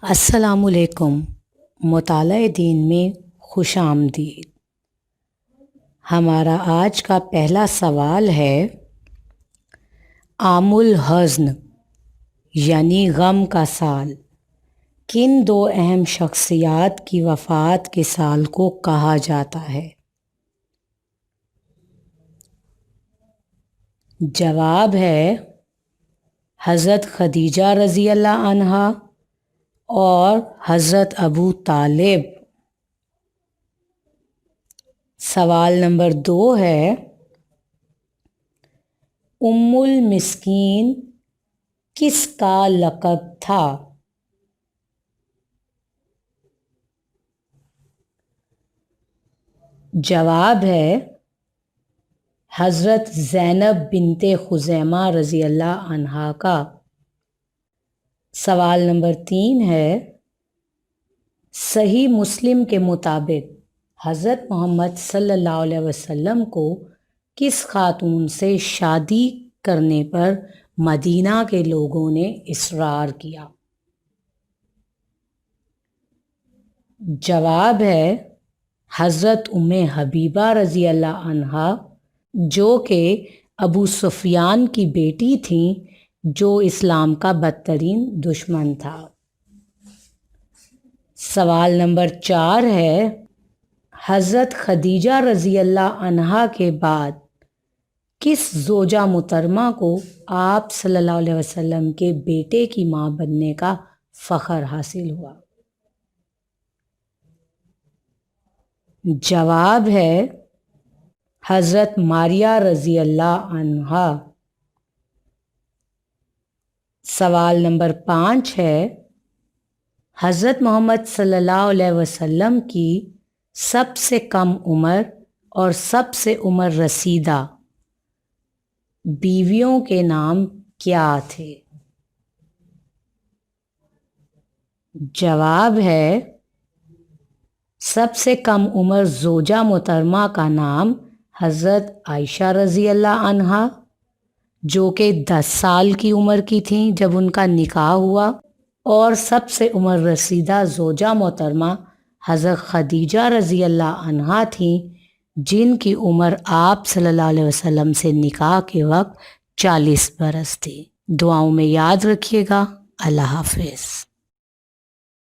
السلام علیکم۔ مطالعہ دین میں خوش آمدید۔ ہمارا آج کا پہلا سوال ہے، عام الحزن یعنی غم کا سال کن دو اہم شخصیات کی وفات کے سال کو کہا جاتا ہے؟ جواب ہے حضرت خدیجہ رضی اللہ عنہا اور حضرت ابو طالب۔ سوال نمبر 2 ہے، ام المسکین کس کا لقب تھا؟ جواب ہے حضرت زینب بنت خزیمہ رضی اللہ عنہا کا۔ سوال نمبر 3 ہے، صحیح مسلم کے مطابق حضرت محمد صلی اللہ علیہ وسلم کو کس خاتون سے شادی کرنے پر مدینہ کے لوگوں نے اصرار کیا؟ جواب ہے حضرت ام حبیبہ رضی اللہ عنہا، جو کہ ابو سفیان کی بیٹی تھیں، جو اسلام کا بدترین دشمن تھا۔ سوال نمبر 4 ہے، حضرت خدیجہ رضی اللہ عنہا کے بعد کس زوجہ محترمہ کو آپ صلی اللہ علیہ وسلم کے بیٹے کی ماں بننے کا فخر حاصل ہوا؟ جواب ہے حضرت ماریہ رضی اللہ عنہا۔ سوال نمبر 5 ہے، حضرت محمد صلی اللہ علیہ وسلم کی سب سے کم عمر اور سب سے عمر رسیدہ بیویوں کے نام کیا تھے؟ جواب ہے سب سے کم عمر زوجہ محترمہ کا نام حضرت عائشہ رضی اللہ عنہا، جو کہ 10 سال کی عمر کی تھیں جب ان کا نکاح ہوا، اور سب سے عمر رسیدہ زوجہ محترمہ حضرت خدیجہ رضی اللہ عنہا تھیں، جن کی عمر آپ صلی اللہ علیہ وسلم سے نکاح کے وقت 40 برس تھی۔ دعاؤں میں یاد رکھیے گا۔ اللہ حافظ۔